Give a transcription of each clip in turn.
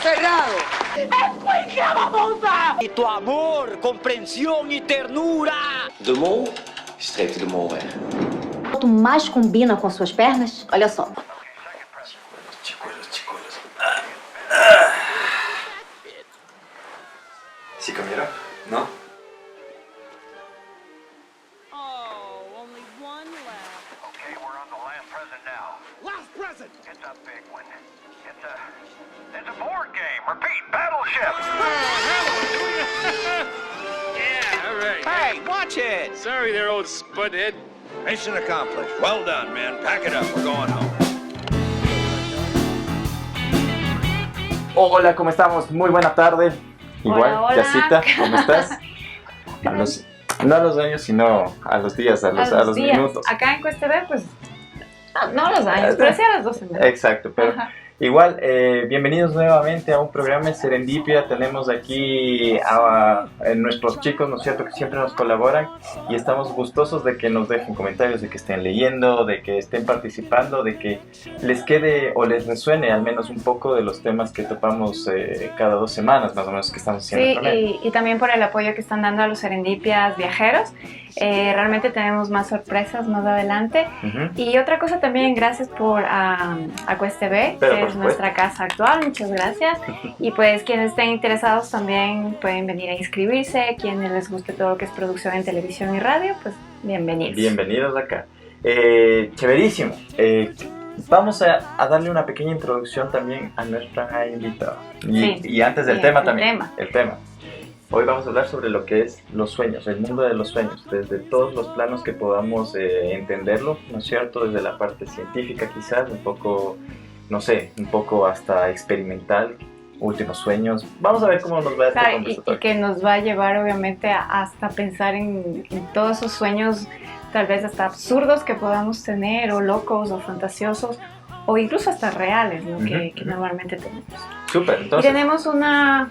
cerrado. ¡Explica, babosa! Y tu amor, comprensión y ternura. De mol streep de mol weg. Quanto mais combina com suas pernas, olha só. Chicuelos. ¿Sí comieron? ¿No? Only one left. Okay, we're on the last present now. Last present! It's a big one. It's a board game. Repeat, battleship. Yeah, all right. Hey, watch it. Sorry there, old spudhead. Mission accomplished. Well done, man. Pack it up. We're going home. Hola, ¿cómo estamos? Muy buena tarde. Igual, Hola. Yacita, ¿cómo estás? No a los años, sino a los días, a los días. minutos. Acá en Cuesta B, pues, no a los años, pero sí a las 12 minutos. Exacto, pero Ajá. igual, bienvenidos nuevamente a un programa de Serendipia. Tenemos aquí a nuestros chicos, ¿no es cierto?, que siempre nos colaboran y estamos gustosos de que nos dejen comentarios, de que estén leyendo, de que estén participando, de que les quede o les resuene al menos un poco de los temas que topamos cada 2 semanas, más o menos, que estamos haciendo Sí, con él. y también por el apoyo que están dando a los Serendipias viajeros. Realmente tenemos más sorpresas más adelante. Ujú. Y otra cosa también, gracias por a Cuesta B, Pero, que por es supuesto. nuestra casa actual, muchas gracias. Y pues quienes estén interesados también pueden venir a inscribirse, quienes les guste todo lo que es producción en televisión y radio, pues bienvenidos. Bienvenidos acá. Chéverísimo. Vamos a darle una pequeña introducción también a nuestra invitada. Sí. Y antes del Bien, tema el también. tema. El tema. Hoy vamos a hablar sobre lo que es los sueños, el mundo de los sueños, desde todos los planos que podamos entenderlo, ¿no es cierto? Desde la parte científica quizás, un poco, no sé, un poco hasta experimental, últimos sueños. Vamos a ver cómo nos va este Claro, y conversatorio. que nos va a llevar obviamente hasta pensar en todos esos sueños tal vez hasta absurdos que podamos tener, o locos o fantasiosos, o incluso hasta reales, ¿no? que normalmente tenemos. Súper, Y entonces. tenemos una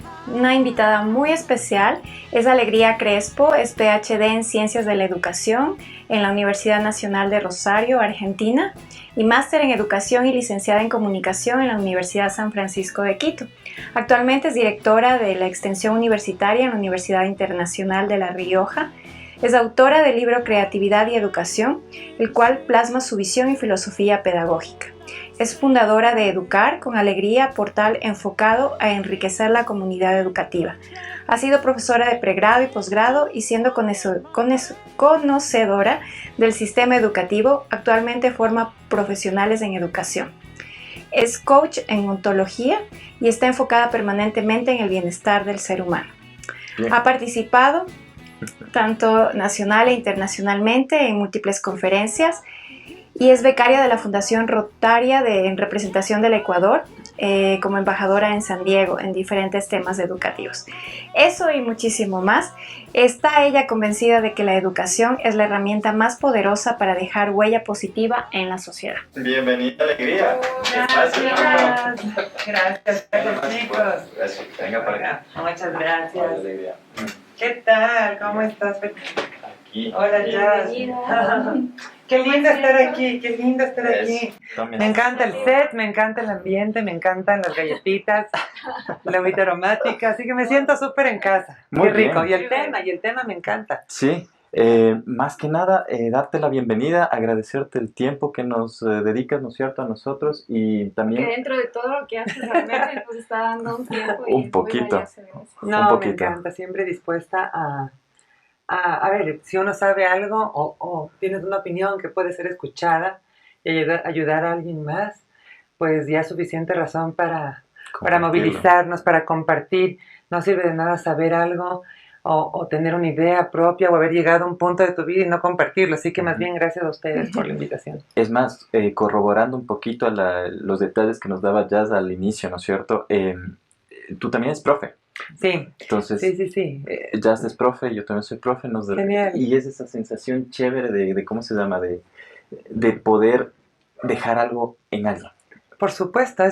invitada muy especial, es Alegría Crespo, es PhD en Ciencias de la Educación en la Universidad Nacional de Rosario, Argentina, y máster en Educación y licenciada en Comunicación en la Universidad San Francisco de Quito. Actualmente es directora de la Extensión Universitaria en la Universidad Internacional de La Rioja. Es autora del libro Creatividad y Educación, el cual plasma su visión y filosofía pedagógica. Es fundadora de Educar con Alegría, portal enfocado a enriquecer la comunidad educativa. Ha sido profesora de pregrado y posgrado y siendo conocedora del sistema educativo, actualmente forma profesionales en educación. Es coach en ontología y está enfocada permanentemente en el bienestar del ser humano. Bien. Ha participado tanto nacional e internacionalmente en múltiples conferencias y es becaria de la Fundación Rotaria en representación del Ecuador como embajadora en San Diego en diferentes temas educativos. Eso y muchísimo más. Está ella convencida de que la educación es la herramienta más poderosa para dejar huella positiva en la sociedad. Bienvenida, Alegría. Gracias, chicos. Gracias. Venga para acá. Muchas Hola, gracias. Alegría. ¿Qué tal? ¿Cómo estás? Aquí. Hola, Jazz. Qué lindo estar aquí, qué lindo estar aquí. Me encanta el set, me encanta el ambiente, me encantan las galletitas, la agüita aromática, así que me siento súper en casa. Muy Qué rico. bien. Y el tema me encanta. Sí, más que nada, darte la bienvenida, agradecerte el tiempo que nos dedicas, ¿no es cierto?, a nosotros y Que también dentro de todo lo que haces realmente nos está dando un tiempo y Un poquito. muy valioso. No, Un me poquito. encanta, siempre dispuesta a ver, si uno sabe algo o tienes una opinión que puede ser escuchada y ayudar a alguien más, pues ya es suficiente razón para compartirlo. movilizarnos, para compartir. No sirve de nada saber algo o tener una idea propia o haber llegado a un punto de tu vida y no compartirlo. Así que más bien gracias a ustedes por la invitación. Es más, corroborando un poquito los detalles que nos daba Jazz al inicio, ¿no es cierto? Tú también eres profe. Sí, Entonces, sí. Jazz es profe, yo también soy profe, Genial. y es esa sensación chévere de ¿cómo se llama? De poder dejar algo en alguien. Por supuesto,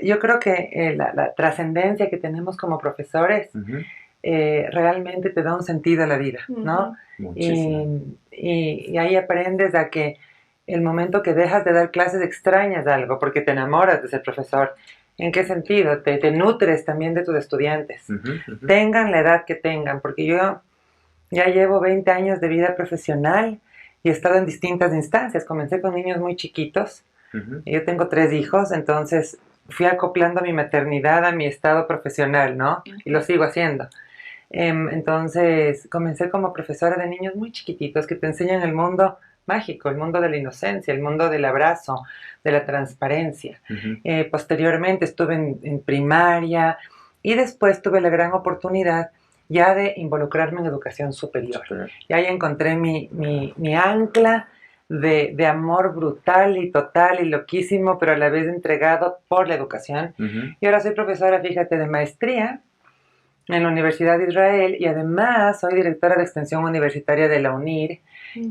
yo creo que la trascendencia que tenemos como profesores realmente te da un sentido a la vida, ¿no? Muchísimo. Y ahí aprendes a que el momento que dejas de dar clases extrañas algo, porque te enamoras de ser profesor. ¿En qué sentido? Te nutres también de tus estudiantes. Tengan la edad que tengan, porque yo ya llevo 20 años de vida profesional y he estado en distintas instancias. Comencé con niños muy chiquitos. Y yo tengo 3 hijos, entonces fui acoplando mi maternidad a mi estado profesional, ¿no? Y lo sigo haciendo. Entonces comencé como profesora de niños muy chiquititos que te enseñan el mundo mágico, el mundo de la inocencia, el mundo del abrazo, de la transparencia. Posteriormente estuve en primaria y después tuve la gran oportunidad ya de involucrarme en educación superior. Y ahí encontré mi ancla de amor brutal y total y loquísimo, pero a la vez entregado por la educación. Y ahora soy profesora, fíjate, de maestría en la Universidad de Israel y además soy directora de extensión universitaria de la UNIR.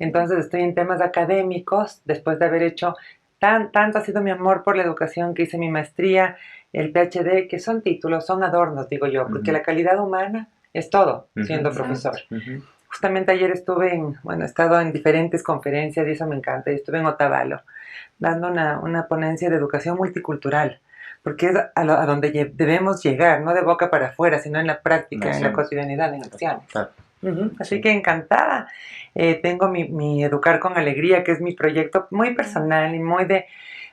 Entonces estoy en temas académicos después de haber hecho tanto ha sido mi amor por la educación que hice mi maestría, el PhD, que son títulos, son adornos, digo yo, porque la calidad humana es todo siendo profesor. Justamente ayer estuve he estado en diferentes conferencias y eso me encanta. Y estuve en Otavalo dando una ponencia de educación multicultural, porque es a donde debemos llegar, no de boca para afuera, sino en la práctica, en la cotidianidad, en acciones. Así que encantada. Tengo mi Educar con Alegría, que es mi proyecto muy personal y muy de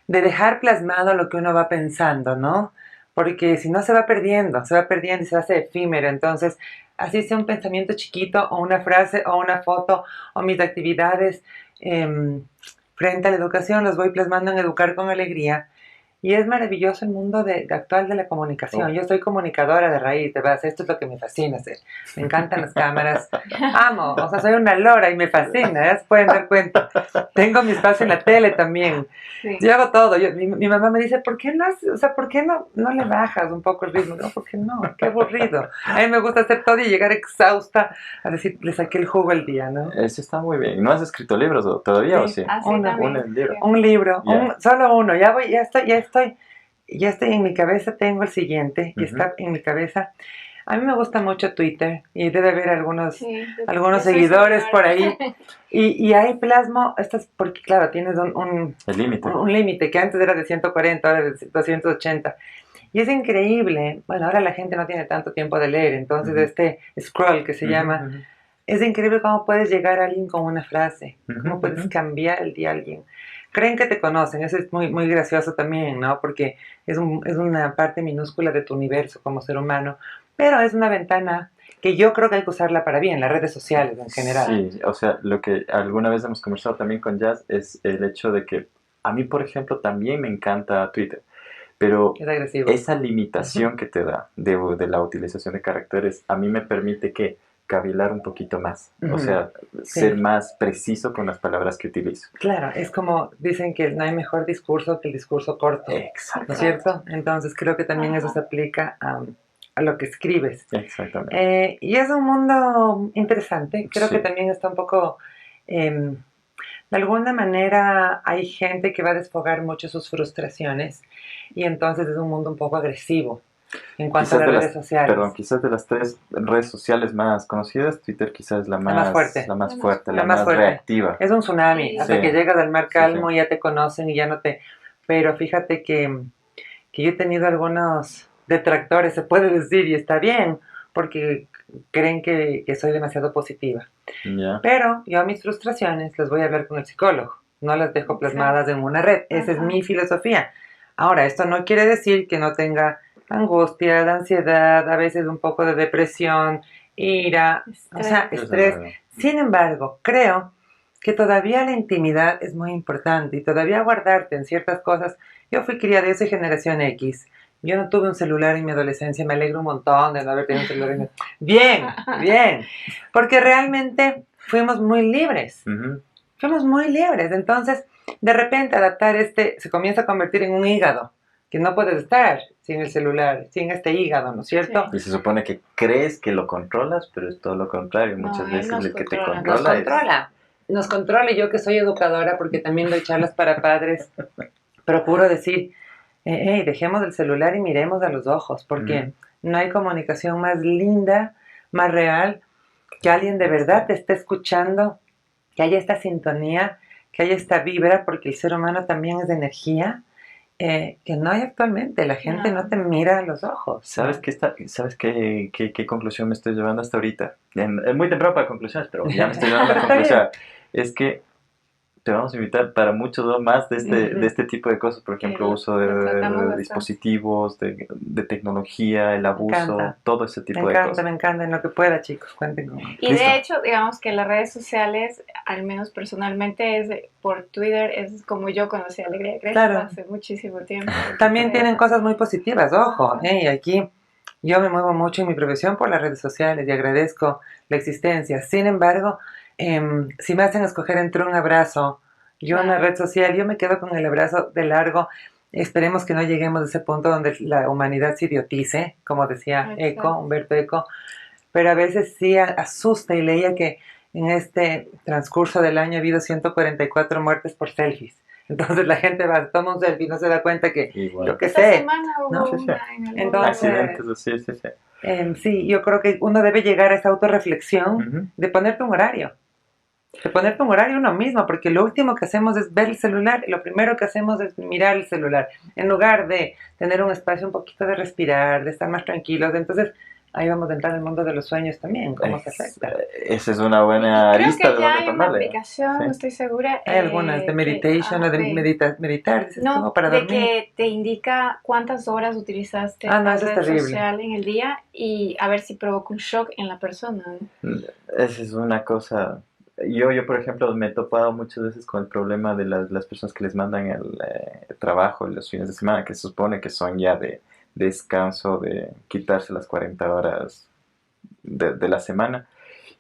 dejar plasmado lo que uno va pensando, ¿no? Porque si no se va perdiendo y se hace efímero. Entonces, así sea un pensamiento chiquito o una frase o una foto o mis actividades frente a la educación, los voy plasmando en Educar con Alegría. Y es maravilloso el mundo actual de la comunicación. Yo soy comunicadora de raíz, de base. Esto es lo que me fascina hacer. Me encantan las cámaras. Amo, o sea, soy una lora y me fascina. Ya se pueden dar cuenta. Tengo mi espacio en la tele también. Sí. Yo hago todo. Mi mamá me dice, ¿por qué no le bajas un poco el ritmo? No, ¿por qué no? Qué aburrido. A mí me gusta hacer todo y llegar exhausta a decir, le saqué el jugo al día, ¿no? Eso está muy bien. ¿No has escrito libros todavía o sí? Un libro. Solo uno. Ya estoy en mi cabeza, tengo el siguiente y está en mi cabeza. A mí me gusta mucho Twitter y debe haber algunos seguidores por ahí. Y ahí plasmo, porque claro, tienes un límite que antes era de 140, ahora de 280. Y es increíble. Bueno, ahora la gente no tiene tanto tiempo de leer, entonces este scroll que se llama, es increíble cómo puedes llegar a alguien con una frase, cómo puedes cambiar el día a alguien. Creen que te conocen, eso es muy, muy gracioso también, ¿no? Porque es una parte minúscula de tu universo como ser humano, pero es una ventana que yo creo que hay que usarla para bien, las redes sociales en general. Sí, o sea, lo que alguna vez hemos conversado también con Jazz es el hecho de que a mí, por ejemplo, también me encanta Twitter, pero esa limitación que te da de la utilización de caracteres a mí me permite cavilar un poquito más, o sea, ser más preciso con las palabras que utilizo. Claro, es como dicen que no hay mejor discurso que el discurso corto. Exacto. ¿No es cierto? Entonces creo que también eso se aplica a lo que escribes. Exactamente. Y es un mundo interesante, creo que también está un poco, de alguna manera hay gente que va a desfogar mucho sus frustraciones y entonces es un mundo un poco agresivo. En cuanto a las redes sociales. Perdón, quizás de las 3 redes sociales más conocidas, Twitter quizás es la más fuerte, la más reactiva. Es un tsunami, hasta que llegas al mar calmo y ya te conocen y ya no te... Pero fíjate que yo he tenido algunos detractores, se puede decir, y está bien, porque creen que soy demasiado positiva. Pero yo a mis frustraciones las voy a hablar con el psicólogo, no las dejo plasmadas en una red. Esa es mi filosofía. Ahora, esto no quiere decir que no tenga angustia, de ansiedad, a veces un poco de depresión, ira, estrés. Sin embargo, creo que todavía la intimidad es muy importante y todavía guardarte en ciertas cosas. Yo fui criada, yo soy generación X. Yo no tuve un celular en mi adolescencia, me alegro un montón de no haber tenido un celular. Bien, porque realmente fuimos muy libres. Fuimos muy libres. Entonces, de repente adaptar se comienza a convertir en un hígado. Que no puedes estar sin el celular, sin este hígado, ¿no es cierto? Y se supone que crees que lo controlas, pero es todo lo contrario. Muchas veces el que te controla Nos controla. Y yo que soy educadora, porque también doy charlas para padres, procuro decir, dejemos el celular y miremos a los ojos, porque no hay comunicación más linda, más real, que alguien de verdad te esté escuchando, que haya esta sintonía, que haya esta vibra, porque el ser humano también es de energía. que no hay actualmente. La gente no te mira a los ojos. ¿Sabes qué conclusión me estoy llevando hasta ahorita? Es muy temprano para conclusiones, pero ya me estoy llevando a la Pero está conclusión. Es que te vamos a invitar para mucho más de este tipo de cosas, por ejemplo, Sí, uso lo tratamos de bastante. dispositivos, de tecnología, el abuso, encanta. todo ese tipo Me de encanta, cosas. me encanta. En lo que pueda, chicos, cuenten conmigo. Y Listo. de hecho, digamos que las redes sociales, al menos personalmente, por Twitter, es como yo conocí a Alegría Crespo Claro. hace muchísimo tiempo. También tienen cosas muy positivas, ojo, aquí yo me muevo mucho en mi profesión por las redes sociales y agradezco la existencia. Sin embargo, si me hacen escoger entre un abrazo y una red social, yo me quedo con el abrazo de largo. Esperemos que no lleguemos a ese punto donde la humanidad se idiotice, como decía Humberto Eco, pero a veces sí asusta, y leía que en este transcurso del año ha habido 144 muertes por selfies. Entonces la gente va, toma un selfie y no se da cuenta que, Igual. yo qué Esta sé, semana hubo ¿no? Sí, sí. una en el Entonces, Accidentes, sí. sí, yo creo que uno debe llegar a esa autorreflexión Ujú. de ponerte un horario. De ponerte un horario uno mismo, porque lo último que hacemos es ver el celular y lo primero que hacemos es mirar el celular, en lugar de tener un espacio un poquito de respirar, de estar más tranquilos. Entonces, ahí vamos a entrar en el mundo de los sueños también, cómo se afecta. Esa es una buena Creo lista que de ya dónde hay una tomarle. aplicación, Sí. no estoy segura. Hay algunas de meditation o de meditar, dices tú, para de dormir. que te indica cuántas horas utilizaste Ah, no, la eso es red terrible. social en el día y a ver si provoca un shock en la persona, ¿no? Esa es una cosa. Yo, por ejemplo, me he topado muchas veces con el problema de las personas que les mandan el trabajo los fines de semana, que se supone que son ya de descanso, de quitarse las 40 horas de la semana,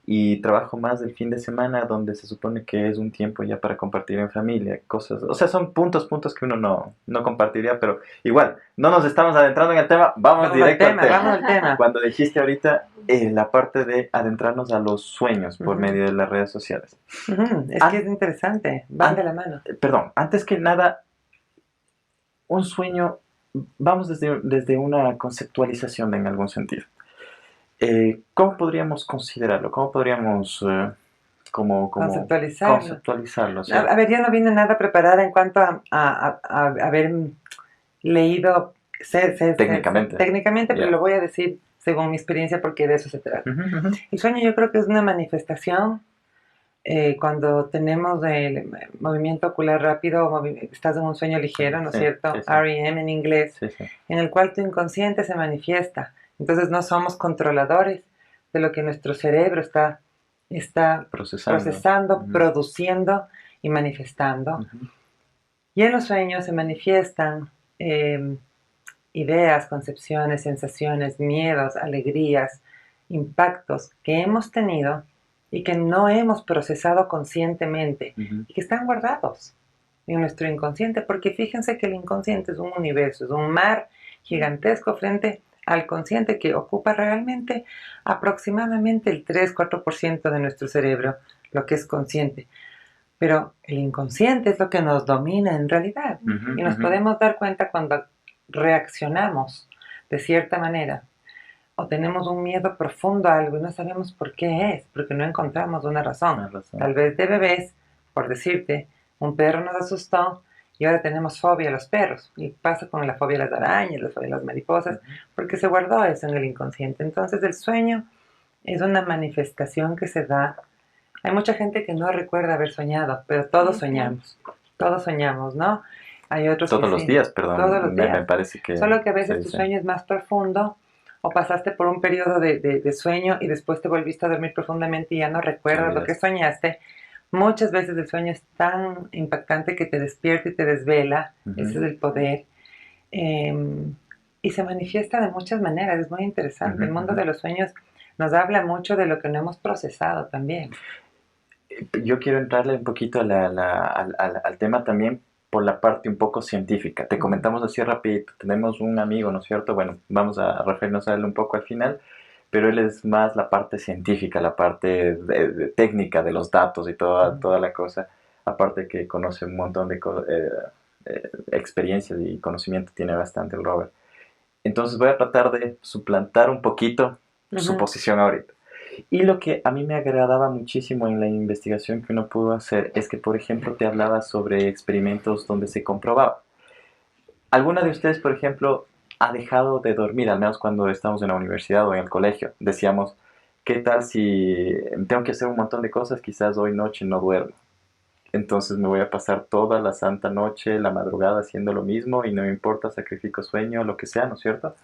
y trabajo más del fin de semana, donde se supone que es un tiempo ya para compartir en familia, cosas, o sea, son puntos que uno no compartiría, pero igual, no nos estamos adentrando en el tema, vamos directo al tema. Vamos al tema. Cuando dijiste ahorita la parte de adentrarnos a los sueños por Ujú. medio de las redes sociales. Es que es interesante, van de la mano. Perdón, antes que nada, un sueño, vamos desde una conceptualización en algún sentido. ¿Cómo podríamos considerarlo? ¿Cómo podríamos conceptualizarlo? ¿Sí? A ver, yo no vine nada preparada en cuanto a haber leído Técnicamente. pero Yeah. lo voy a decir según mi experiencia porque de eso se trata. Ujú. El sueño yo creo que es una manifestación cuando tenemos el movimiento ocular rápido, estás en un sueño ligero, ¿no es Sí, cierto? sí, sí. REM en inglés, Sí, sí. en el cual tu inconsciente se manifiesta. Entonces no somos controladores de lo que nuestro cerebro está procesando, Ujú. produciendo y manifestando. Ujú. Y en los sueños se manifiestan ideas, concepciones, sensaciones, miedos, alegrías, impactos que hemos tenido y que no hemos procesado conscientemente Ujú. y que están guardados en nuestro inconsciente, porque fíjense que el inconsciente es un universo, es un mar gigantesco frente al consciente que ocupa realmente aproximadamente el 3-4% de nuestro cerebro, lo que es consciente. Pero el inconsciente es lo que nos domina en realidad. Ujú, Y nos ujú. podemos dar cuenta cuando reaccionamos de cierta manera o tenemos un miedo profundo a algo y no sabemos por qué es, porque no encontramos una razón. Una razón. Tal vez de bebés, por decirte, un perro nos asustó y ahora tenemos fobia a los perros. Y pasa con la fobia a las arañas, la fobia a las mariposas, porque se guardó eso en el inconsciente. Entonces el sueño es una manifestación que se da. Hay mucha gente que no recuerda haber soñado, pero todos soñamos, ¿no? Hay otros Todos que los sí. días, perdón. Todos los días. Me parece que... Solo que a veces sí, tu sí. sueño es más profundo o pasaste por un periodo de sueño y después te volviste a dormir profundamente y ya no recuerdas lo que soñaste. Muchas veces el sueño es tan impactante que te despierta y te desvela. Ujú. Ese es el poder. Y se manifiesta de muchas maneras, es muy interesante. Ujú, El mundo ujú. de los sueños nos habla mucho de lo que no hemos procesado también. Yo quiero entrarle un poquito al tema también por la parte un poco científica. Te comentamos así rapidito, tenemos un amigo, ¿no es cierto? Bueno, vamos a referirnos a él un poco al final, pero él es más la parte científica, la parte de técnica de los datos y toda la cosa, aparte que conoce un montón de experiencias y conocimiento tiene bastante el Robert. Entonces voy a tratar de suplantar un poquito su Ujú. posición ahorita. Y lo que a mí me agradaba muchísimo en la investigación que uno pudo hacer es que, por ejemplo, te hablaba sobre experimentos donde se comprobaba. ¿Alguna de ustedes, por ejemplo, ha dejado de dormir, al menos cuando estamos en la universidad o en el colegio? Decíamos, ¿qué tal si tengo que hacer un montón de cosas? Quizás hoy noche no duermo. Entonces me voy a pasar toda la santa noche, la madrugada haciendo lo mismo y no me importa, sacrifico sueño, lo que sea, ¿no es cierto?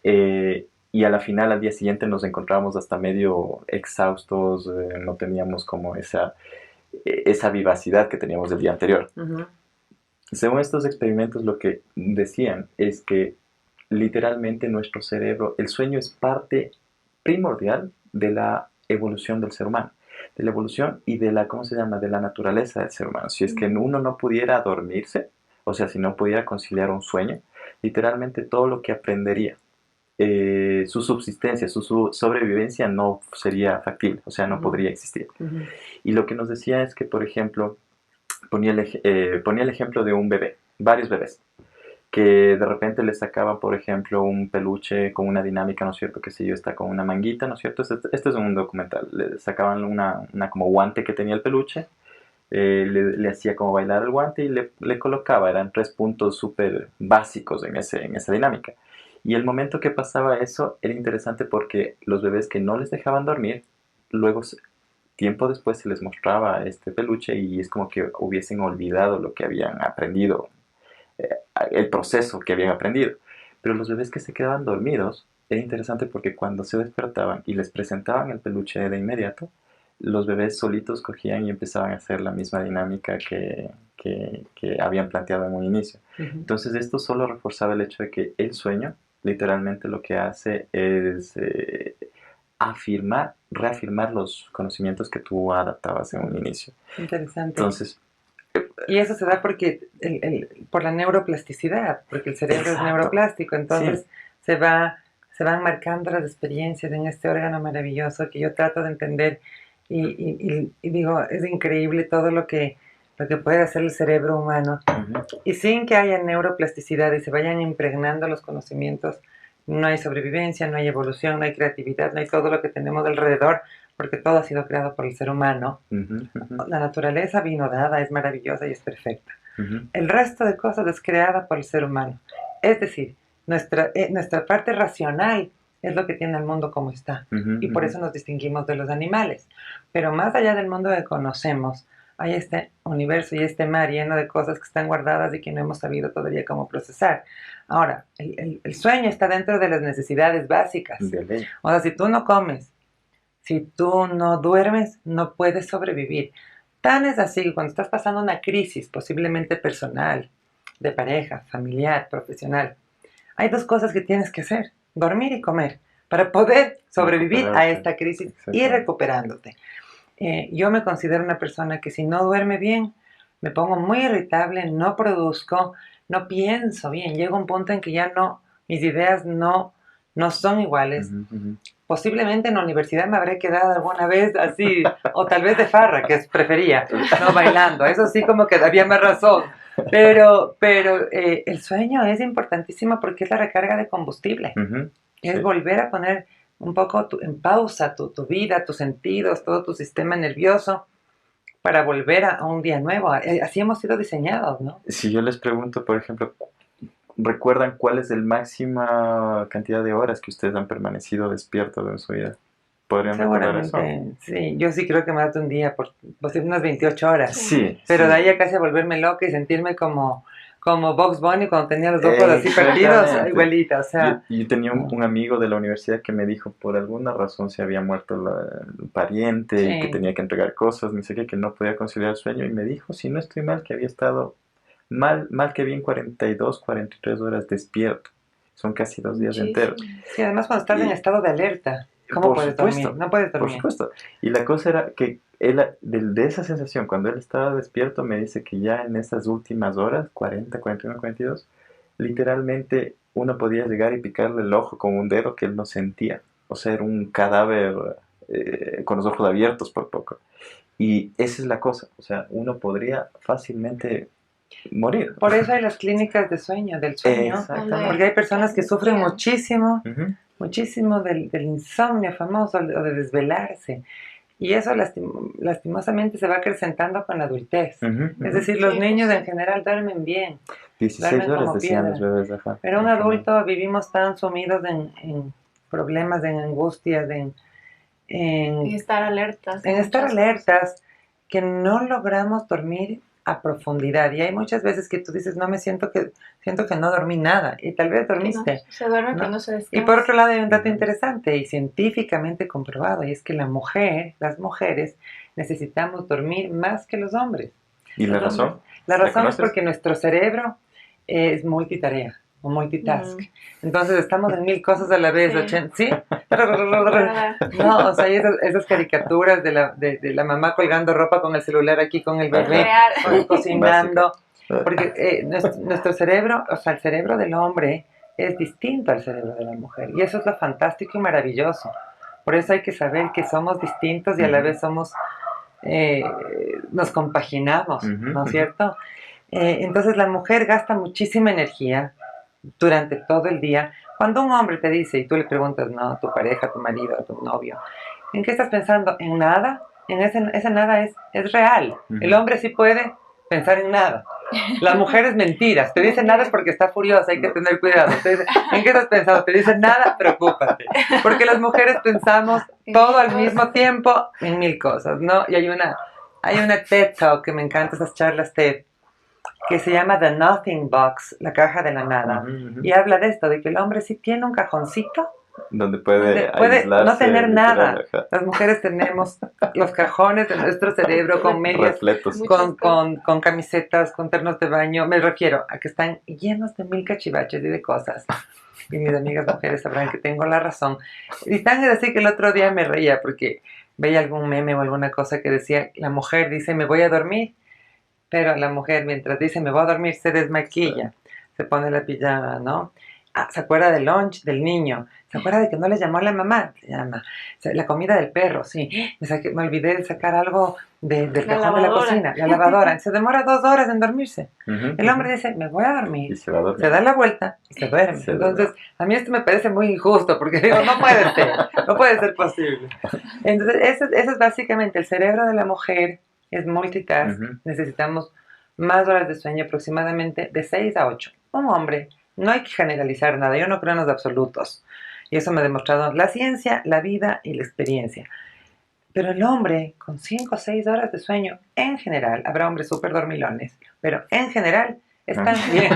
Y a la final, al día siguiente, nos encontramos hasta medio exhaustos, no teníamos como esa vivacidad que teníamos el día anterior. Ujú. Según estos experimentos, lo que decían es que literalmente nuestro cerebro, el sueño es parte primordial de la evolución del ser humano, de la evolución y de la, ¿cómo se llama?, de la naturaleza del ser humano. Si es que uno no pudiera dormirse, o sea, si no pudiera conciliar un sueño, literalmente todo lo que aprendería, su subsistencia, su sobrevivencia no sería factible, o sea, no podría existir. Ujú. Y lo que nos decía es que, por ejemplo, ponía el ejemplo de un bebé, varios bebés, que de repente le sacaban, por ejemplo, un peluche con una dinámica, ¿no es cierto? Que si yo está con una manguita, ¿no es cierto? Este es un documental. Le sacaban una como guante que tenía el peluche, le hacía como bailar el guante y le colocaba, eran 3 puntos súper básicos en esa dinámica. Y el momento que pasaba eso era interesante porque los bebés que no les dejaban dormir, luego tiempo después se les mostraba este peluche y es como que hubiesen olvidado lo que habían aprendido, el proceso que habían aprendido. Pero los bebés que se quedaban dormidos, era interesante porque cuando se despertaban y les presentaban el peluche de inmediato, los bebés solitos cogían y empezaban a hacer la misma dinámica que habían planteado en un inicio. Ujú. Entonces esto solo reforzaba el hecho de que el sueño literalmente lo que hace es reafirmar los conocimientos que tú adaptabas en un inicio. Interesante. Entonces, Y eso se da porque por la neuroplasticidad, porque el cerebro es Exacto. neuroplástico, entonces Sí. se van marcando las experiencias en este órgano maravilloso que yo trato de entender y digo, es increíble todo lo que puede hacer el cerebro humano. ujú, Y sin que haya neuroplasticidad y se vayan impregnando los conocimientos, no hay sobrevivencia, no hay evolución, no hay creatividad, no hay todo lo que tenemos alrededor, porque todo ha sido creado por el ser humano. ujú, ujú, La naturaleza vino dada, es maravillosa y es perfecta. ujú, El resto de cosas es creada por el ser humano. Es decir, nuestra parte racional es lo que tiene el mundo como está. ujú, Y por ujú. eso nos distinguimos de los animales. Pero más allá del mundo que conocemos, hay este universo y este mar lleno de cosas que están guardadas y que no hemos sabido todavía cómo procesar. Ahora, el sueño está dentro de las necesidades básicas. De ley. O sea, si tú no comes, si tú no duermes, no puedes sobrevivir. Tan es así que cuando estás pasando una crisis, posiblemente personal, de pareja, familiar, profesional, hay 2 cosas que tienes que hacer: dormir y comer, para poder sobrevivir a Recuperarte. esta crisis y Exactamente. recuperándote. Yo me considero una persona que si no duerme bien, me pongo muy irritable, no produzco, no pienso bien. Llega un punto en que ya no, mis ideas no son iguales. Ujú, ujú. Posiblemente en la universidad me habré quedado alguna vez así, o tal vez de farra, que prefería, no bailando. Eso sí, como que había más razón. Pero el sueño es importantísimo porque es la recarga de combustible. Ujú, Es sí. volver a poner un poco en pausa tu vida, tus sentidos, todo tu sistema nervioso para volver a un día nuevo. Así hemos sido diseñados, ¿no? Si yo les pregunto, por ejemplo, ¿recuerdan cuál es la máxima cantidad de horas que ustedes han permanecido despiertos en su vida? ¿Podrían recordar eso? Seguramente, sí. Yo sí creo que más de un día, por unas 28 horas. Sí. Pero sí. de ahí a casi a volverme loca y sentirme como Bugs Bunny cuando tenía los ojos así perdidos, Exactamente. igualita, o sea. Yo tenía un amigo de la universidad que me dijo por alguna razón se había muerto el pariente y que Sí. tenía que entregar cosas, ni sé qué, que no podía conciliar el sueño y me dijo, si no estoy mal, que había estado mal que bien 42, 43 horas despierto. Son casi 2 días enteros. Sí, además cuando estás en Y- estado de alerta, ¿cómo Por puedes supuesto, dormir? No puedes Por dormir. supuesto. Y la cosa era que él, de esa sensación, cuando él estaba despierto, me dice que ya en esas últimas horas, 40, 41, 42, literalmente uno podía llegar y picarle el ojo con un dedo que él no sentía. O sea, era un cadáver con los ojos abiertos por poco. Y esa es la cosa. O sea, uno podría fácilmente morir. Por eso hay las clínicas de sueño, del sueño. Exactamente. Porque hay personas que sufren muchísimo Ujú. muchísimo del insomnio famoso o de desvelarse. Y eso lastimosamente se va acrecentando con la adultez. Ujú, Es ujú. decir, los Sí, niños sí. en general duermen bien. 16 duermen horas como decían piedra. los bebés, ajá. Pero un adulto vivimos tan sumidos en problemas, en angustias, Y en estar alertas. en estar muchas alertas, que no logramos dormir a profundidad. Y hay muchas veces que tú dices, no me siento que no dormí nada. Y tal vez cosas que dormiste. no se duerme, ¿no? pero no se descansa. Y por otro lado hay un dato Ujú. interesante y científicamente comprobado, y es que las mujeres necesitamos dormir más que los hombres. ¿Y la Los razón? hombres. La ¿La razón es conoces? porque nuestro cerebro es multitarea o multitask. Entonces estamos en 1000 cosas a la vez, Sí. ¿sí? Verdad. No, o sea, hay esas caricaturas de la mamá colgando ropa con el celular aquí con el Es bebé, real. cocinando. Porque nuestro cerebro, o sea, el cerebro del hombre es distinto al cerebro de la mujer. Y eso es lo fantástico y maravilloso. Por eso hay que saber que somos distintos y a la vez somos, nos compaginamos, Ujú, ¿no es ujú. cierto? Entonces la mujer gasta muchísima energía durante todo el día. Cuando un hombre te dice y tú le preguntas, no, a tu pareja, a tu marido, a tu novio, ¿en qué estás pensando? ¿En nada? Ese nada es real. Ujú. El hombre sí puede pensar en nada. La mujer es mentiras. Te dice nada es porque está furiosa, hay que tener cuidado. Te dice, ¿en qué estás pensando? Te dice nada, preocúpate. Porque las mujeres pensamos todo al mismo tiempo en 1000 cosas, ¿no? Y hay una TED Talk que me encanta, esas charlas TED, que se llama The Nothing Box, la caja de la nada. Ujú, ujú. Y habla de esto, de que el hombre sí tiene un cajoncito Donde puede puede no aislarse, tener literal, nada. ajá. Las mujeres tenemos los cajones de nuestro cerebro con medias, Repletos. con camisetas, con ternos de baño. Me refiero a que están llenos de 1000 cachivaches y de cosas. Y mis amigas mujeres sabrán que tengo la razón. Y tan es así que el otro día me reía porque veía algún meme o alguna cosa que decía, la mujer dice, me voy a dormir, pero la mujer mientras dice, me voy a dormir, se desmaquilla, se pone la pijama, ¿no? Ah, se acuerda del lunch del niño, se acuerda de que no le llamó a la mamá, le llama. La comida del perro, sí, me olvidé de sacar algo del La cajón de la lavadora. cocina, la lavadora, se demora 2 horas en dormirse. Ujú, El hombre ujú. dice, me voy a dormir, Y se va a dormir. se da la vuelta y se duerme. Se Entonces, a mí esto me parece muy injusto, porque digo, no puede ser posible. Entonces, eso es básicamente el cerebro de la mujer, es multitask, Ujú. necesitamos más horas de sueño, aproximadamente de 6 a 8. Un hombre, no hay que generalizar nada, yo no creo en los absolutos. Y eso me ha demostrado la ciencia, la vida y la experiencia. Pero el hombre, con 5 o 6 horas de sueño, en general, habrá hombres súper dormilones, pero en general están bien.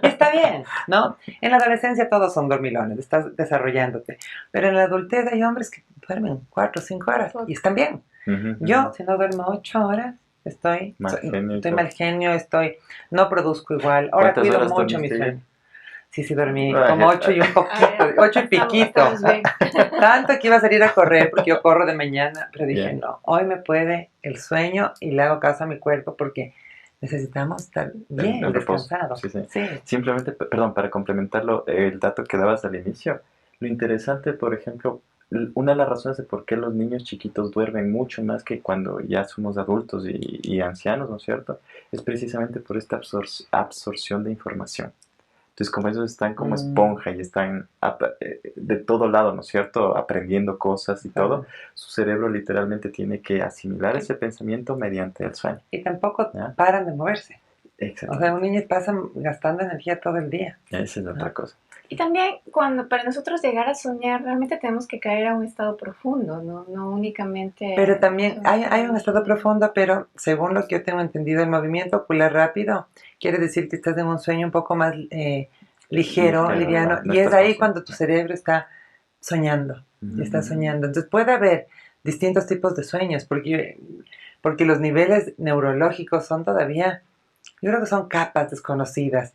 Está bien, ¿no? En la adolescencia todos son dormilones, estás desarrollándote. Pero en la adultez hay hombres que duermen 4 o 5 horas y están bien. Ujú, Yo, ujú. si no duermo 8 horas, estoy Mal genio y estoy todo. mal genio, no produzco igual. Ahora ¿Cuántas cuido horas mucho mi dormiste sueño. Sí, dormí Ay, como 8 y un poquito, 8 y piquito. Estamos bien. Tanto que iba a salir a correr, porque yo corro de mañana, pero dije, Bien. no, hoy me puede el sueño y le hago caso a mi cuerpo porque necesitamos estar bien, el reposo. descansados. Sí, sí. Sí. Simplemente, perdón, para complementarlo, el dato que dabas al inicio, lo interesante, por ejemplo, una de las razones de por qué los niños chiquitos duermen mucho más que cuando ya somos adultos y ancianos, ¿no es cierto? Es precisamente por esta absorción de información. Entonces, como ellos están como esponja y están de todo lado, ¿no es cierto? Aprendiendo cosas y todo, su cerebro literalmente tiene que asimilar ese pensamiento mediante el sueño. Y tampoco ¿Ya? paran de moverse. Exacto. O sea, un niño pasa gastando energía todo el día. Esa es otra cosa. Y también cuando para nosotros llegar a soñar, realmente tenemos que caer a un estado profundo, no únicamente... Pero también hay un estado profundo, pero según lo que yo tengo entendido, el movimiento ocular rápido quiere decir que estás en un sueño un poco más ligero, liviano, no y es estás ahí consciente. cuando tu cerebro está soñando, Ujú. está soñando. Entonces puede haber distintos tipos de sueños, porque los niveles neurológicos son todavía, yo creo que son capas desconocidas.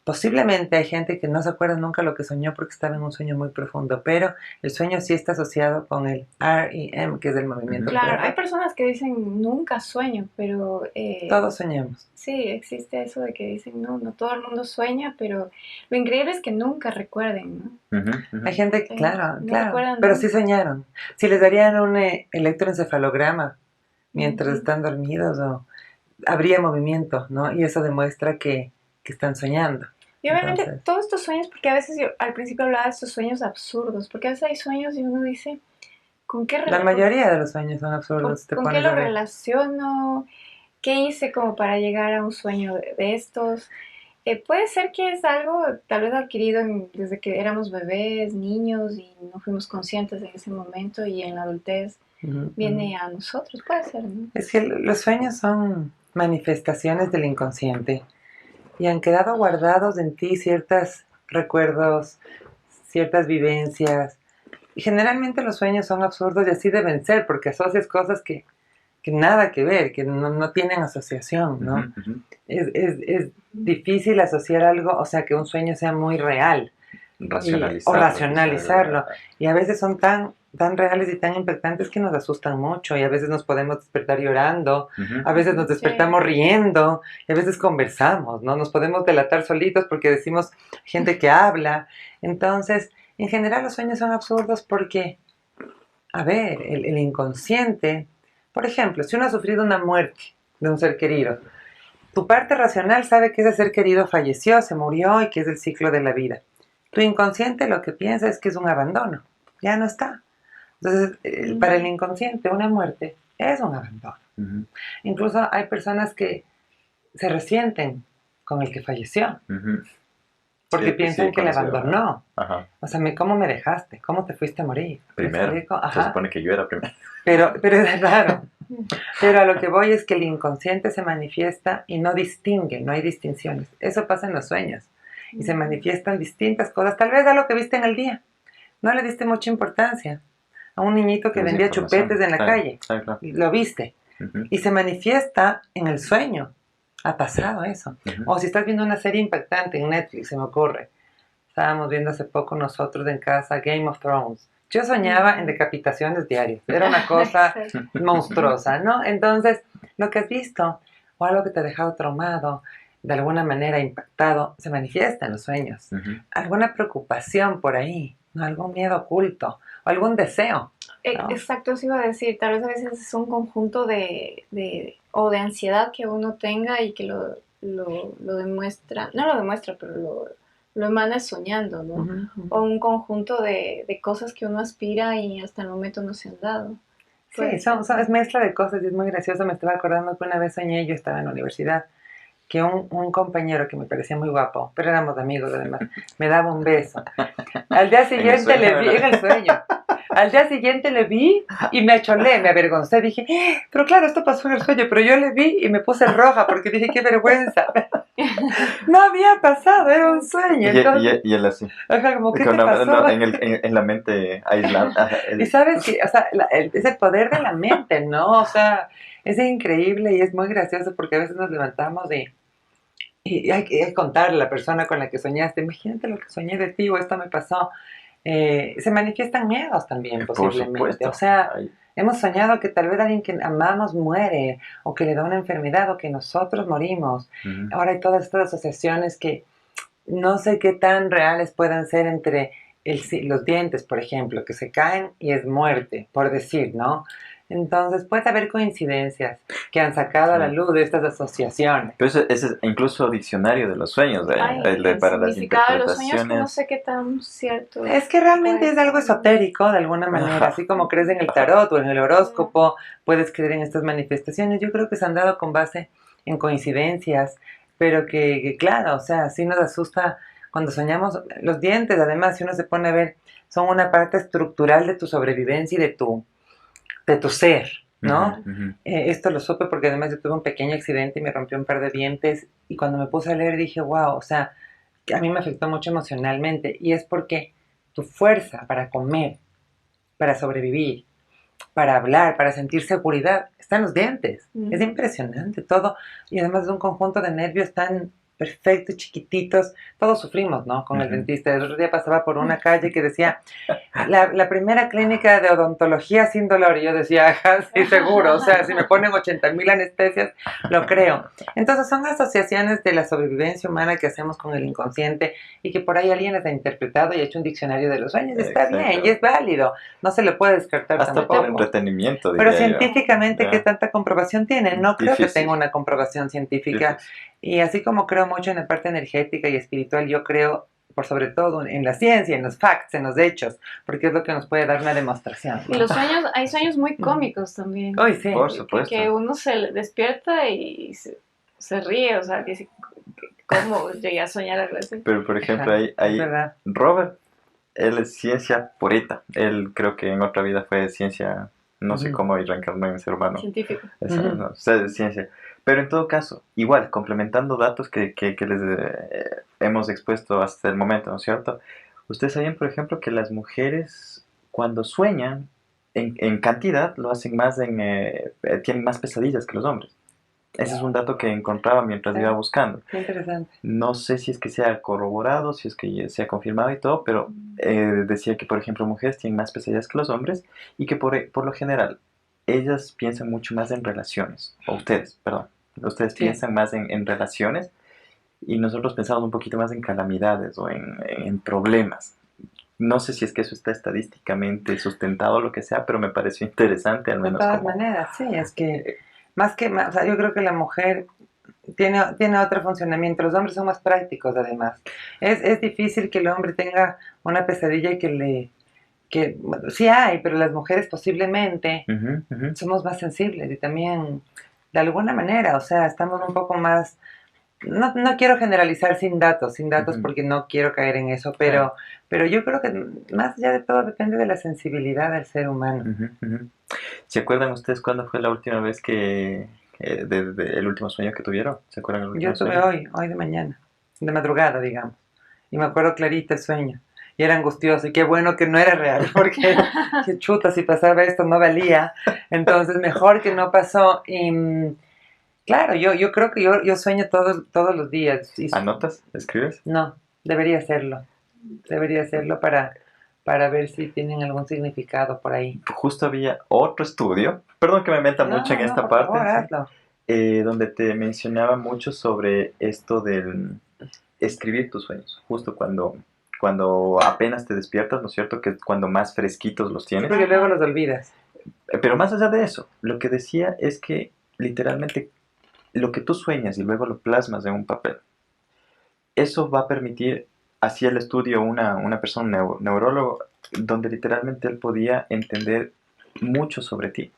Posiblemente hay gente que no se acuerda nunca lo que soñó porque estaba en un sueño muy profundo, pero el sueño sí está asociado con el REM, que es el movimiento Claro, ocular. hay personas que dicen nunca sueño, pero... Todos soñamos. Sí, existe eso de que dicen no todo el mundo sueña, pero lo increíble es que nunca recuerden, ¿no? Ujú, ujú. Hay gente que, claro, no claro, recuerdan pero nunca. sí soñaron. Si les darían un electroencefalograma mientras Ujú. están dormidos, habría movimiento, ¿no? Y eso demuestra que están soñando. Y obviamente Entonces, todos estos sueños, porque a veces yo al principio hablaba de estos sueños absurdos, porque a veces hay sueños y uno dice, ¿con qué la mayoría de los sueños son absurdos. te ¿Con qué pones lo a ver. relaciono? ¿Qué hice como para llegar a un sueño de estos? Puede ser que es algo tal vez adquirido desde que éramos bebés, niños y no fuimos conscientes en ese momento y en la adultez viene a nosotros, puede ser, ¿no? Es que los sueños son manifestaciones del inconsciente y han quedado guardados en ti ciertos recuerdos, ciertas vivencias. Y generalmente los sueños son absurdos y así deben ser porque asocias cosas que nada que ver, que no tienen asociación, ¿no? Es difícil asociar algo, o sea, que un sueño sea muy real. O racionalizarlo. Y a veces son tan reales y tan impactantes que nos asustan mucho y a veces nos podemos despertar llorando, a veces nos despertamos riendo y a veces conversamos, ¿no? Nos podemos delatar solitos porque decimos gente que habla. Entonces, en general los sueños son absurdos porque, a ver, el inconsciente, por ejemplo, si uno ha sufrido una muerte de un ser querido, tu parte racional sabe que ese ser querido falleció, se murió y que es el ciclo de la vida. Tu inconsciente lo que piensa es que es un abandono, ya no está. Entonces, para el inconsciente una muerte es un abandono. Incluso hay personas que se resienten con el que falleció, porque piensan que le abandonó. O sea, ¿cómo me dejaste? ¿Cómo te fuiste a morir? Primero, se supone que yo era primero. Pero es raro. Pero a lo que voy es que el inconsciente se manifiesta y no distingue, no hay distinciones. Eso pasa en los sueños. Y se manifiestan distintas cosas, tal vez a lo que viste en el día. No le diste mucha importancia a un niñito que vendía chupetes en la calle. Claro. Lo viste. Y se manifiesta en el sueño. Ha pasado eso. O si estás viendo una serie impactante en Netflix, se me ocurre. Estábamos viendo hace poco nosotros en casa Game of Thrones. Yo soñaba en decapitaciones diarias. Era una cosa monstruosa, ¿no? Entonces, lo que has visto o algo que te ha dejado traumado, de alguna manera impactado, se manifiesta en los sueños. Alguna preocupación por ahí, ¿no? Algún miedo oculto, o algún deseo, ¿no? Exacto, eso iba a decir. Tal vez a veces es un conjunto de ansiedad que uno tenga y que lo demuestra, no lo demuestra, pero lo emana soñando, ¿no? O un conjunto de cosas que uno aspira y hasta el momento no se han dado. Sí, es mezcla de cosas y es muy gracioso. Me estaba acordando que una vez soñé, yo estaba en la universidad, que un compañero que me parecía muy guapo, pero éramos amigos además, me daba un beso. Al día siguiente le vi, en el sueño, al día siguiente le vi y me acholé, me avergoncé, dije, pero claro, esto pasó en el sueño, pero yo le vi y me puse roja porque dije, qué vergüenza. No había pasado, era un sueño. Entonces, y él así. Ajá, como, ¿qué te pasó? En la mente aislada. Y sabes que, o sea, es el poder de la mente, ¿no? O sea, es increíble y es muy gracioso porque a veces nos levantamos y hay que contarle a la persona con la que soñaste, imagínate lo que soñé de ti o esto me pasó. Se manifiestan miedos también posiblemente. O sea, hemos soñado que tal vez alguien que amamos muere o que le da una enfermedad o que nosotros morimos. Ahora hay todas estas asociaciones que no sé qué tan reales puedan ser entre los dientes, por ejemplo, que se caen y es muerte, por decir, ¿no? Entonces puede haber coincidencias que han sacado a la luz de estas asociaciones. Pero ese es incluso diccionario de los sueños, para las significado de los sueños, interpretaciones. no sé qué tan cierto Es que realmente es algo esotérico de alguna manera, así como crees en el tarot o en el horóscopo, puedes creer en estas manifestaciones. Yo creo que se han dado con base en coincidencias, pero que claro, o sea, sí nos asusta cuando soñamos. Los dientes, además, si uno se pone a ver, son una parte estructural de tu sobrevivencia y de tu ser, ¿no? Esto lo supe porque además yo tuve un pequeño accidente y me rompió un par de dientes y cuando me puse a leer dije, wow, o sea, que a mí me afectó mucho emocionalmente y es porque tu fuerza para comer, para sobrevivir, para hablar, para sentir seguridad, está en los dientes. Es impresionante todo y además es un conjunto de nervios tan perfectos, chiquititos, todos sufrimos, ¿no? Con el dentista. El otro día pasaba por una calle que decía, la primera clínica de odontología sin dolor, y yo decía, ajá, sí, seguro, o sea, si me ponen 80,000 anestesias, lo creo. Entonces son asociaciones de la sobrevivencia humana que hacemos con el inconsciente y que por ahí alguien les ha interpretado y ha hecho un diccionario de los sueños. Está bien y es válido, no se le puede descartar hasta tampoco. por entretenimiento, Pero diría científicamente, yo. ¿qué tanta comprobación tiene? No creo que Difícil. tenga una comprobación científica. Difícil. Y así como creo mucho en la parte energética y espiritual, yo creo, por sobre todo, en la ciencia, en los facts, en los hechos, porque es lo que nos puede dar una demostración, ¿no? Y los sueños, hay sueños muy cómicos también. Uy, sí. Por supuesto. Que uno se despierta y se ríe, o sea, dice, ¿cómo llegué a soñar algo así? Pero, por ejemplo, Ajá, hay es verdad. Robert, él es ciencia purita. Él creo que en otra vida fue ciencia, no sé Ujú. cómo, y reencarnó en ser humano. Científico. Ujú. No, o sea, de ciencia. Pero en todo caso, igual, complementando datos que les hemos expuesto hasta el momento, ¿no es cierto? Ustedes sabían, por ejemplo, que las mujeres cuando sueñan en cantidad lo hacen más tienen más pesadillas que los hombres. Ese es un dato que encontraba mientras Sí. iba buscando. Qué interesante. No sé si es que se ha corroborado, si es que ya se ha confirmado y todo, pero decía que, por ejemplo, mujeres tienen más pesadillas que los hombres y que por lo general ellas piensan mucho más en relaciones, o ustedes, perdón, ustedes Sí. piensan más en relaciones y nosotros pensamos un poquito más en calamidades o en problemas. No sé si es que eso está estadísticamente sustentado o lo que sea, pero me pareció interesante al De menos todas como... maneras, sí, es que o sea, yo creo que la mujer tiene otro funcionamiento. Los hombres son más prácticos, además. Es difícil que el hombre tenga una pesadilla y bueno, sí hay, pero las mujeres posiblemente Ujú, ujú. somos más sensibles y también, de alguna manera, o sea, estamos un poco más... No quiero generalizar sin datos Ujú. porque no quiero caer en eso, Claro. pero yo creo que más allá de todo depende de la sensibilidad del ser humano. Ujú, ujú. ¿Se acuerdan ustedes cuándo fue la última vez el último sueño que tuvieron? ¿Se acuerdan del último Yo tuve sueño? hoy de mañana, de madrugada, digamos, y me acuerdo clarito el sueño. Y era angustioso, y qué bueno que no era real, porque qué chuta, si pasaba esto no valía. Entonces, mejor que no pasó. Y claro, yo creo que yo sueño todos los días. ¿Anotas? ¿Escribes? No, debería hacerlo. Debería hacerlo para ver si tienen algún significado por ahí. Justo había otro estudio, perdón que me meta No, mucho en no, esta por parte, favor, ¿sí? hazlo. Donde te mencionaba mucho sobre esto del escribir tus sueños, justo cuando apenas te despiertas, ¿no es cierto? Que es cuando más fresquitos los Sí, tienes. porque luego los olvidas. Pero más allá de eso, lo que decía es que literalmente lo que tú sueñas y luego lo plasmas en un papel, eso va a permitir, hacía el estudio una persona, un neurólogo, donde literalmente él podía entender mucho sobre ti.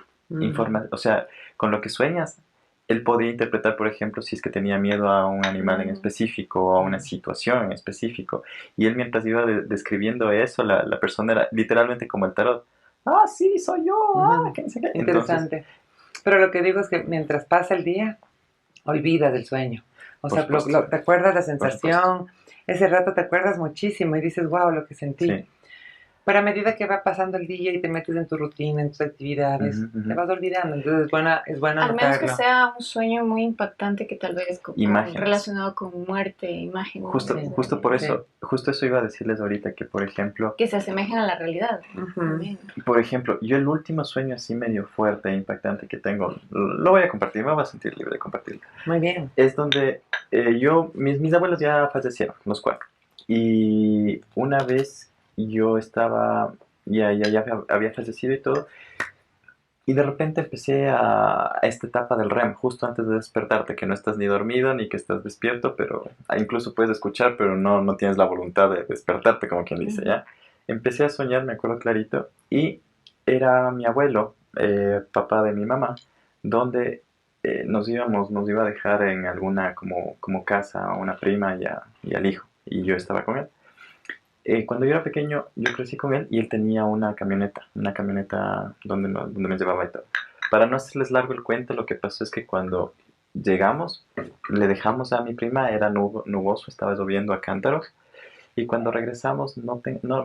O sea, con lo que sueñas, él podía interpretar, por ejemplo, si es que tenía miedo a un animal en específico o a una situación en específico. Y él mientras iba describiendo eso, la persona era literalmente como el tarot. Ah, sí, soy yo. Ah, que no sé qué. Interesante. Pero lo que digo es que mientras pasa el día, olvidas del sueño. O Por sea, supuesto. te acuerdas la Por sensación, ese rato te acuerdas muchísimo y dices, wow, lo que sentí. Sí. Pero a medida que va pasando el día y te metes en tu rutina, en tus actividades, Ujú, ujú. te vas olvidando. Entonces es bueno Al menos que anotarlo. sea un sueño muy impactante que tal vez como Imágenes. relacionado con muerte, imágenes. Justo por eso, justo eso iba a decirles ahorita, que por ejemplo, Que se asemejen a la realidad. También. yo el último sueño así medio fuerte e impactante que tengo, lo voy a compartir, me voy a sentir libre de compartirlo. Muy bien. Es donde mis abuelos ya fallecieron, los cuatro. Y una vez yo estaba, ya había fallecido y todo, y de repente empecé a esta etapa del REM, justo antes de despertarte, que no estás ni dormido ni que estás despierto, pero incluso puedes escuchar, pero no tienes la voluntad de despertarte, como quien dice, ¿ya? Empecé a soñar, me acuerdo clarito, y era mi abuelo, papá de mi mamá, donde nos iba a dejar en alguna como casa a una prima y al hijo, y yo estaba con él. Cuando yo era pequeño, yo crecí con él y él tenía una camioneta donde me llevaba y todo. Para no hacerles largo el cuento, lo que pasó es que cuando llegamos, le dejamos a mi prima, era nuboso, estaba lloviendo a cántaros, y cuando regresamos,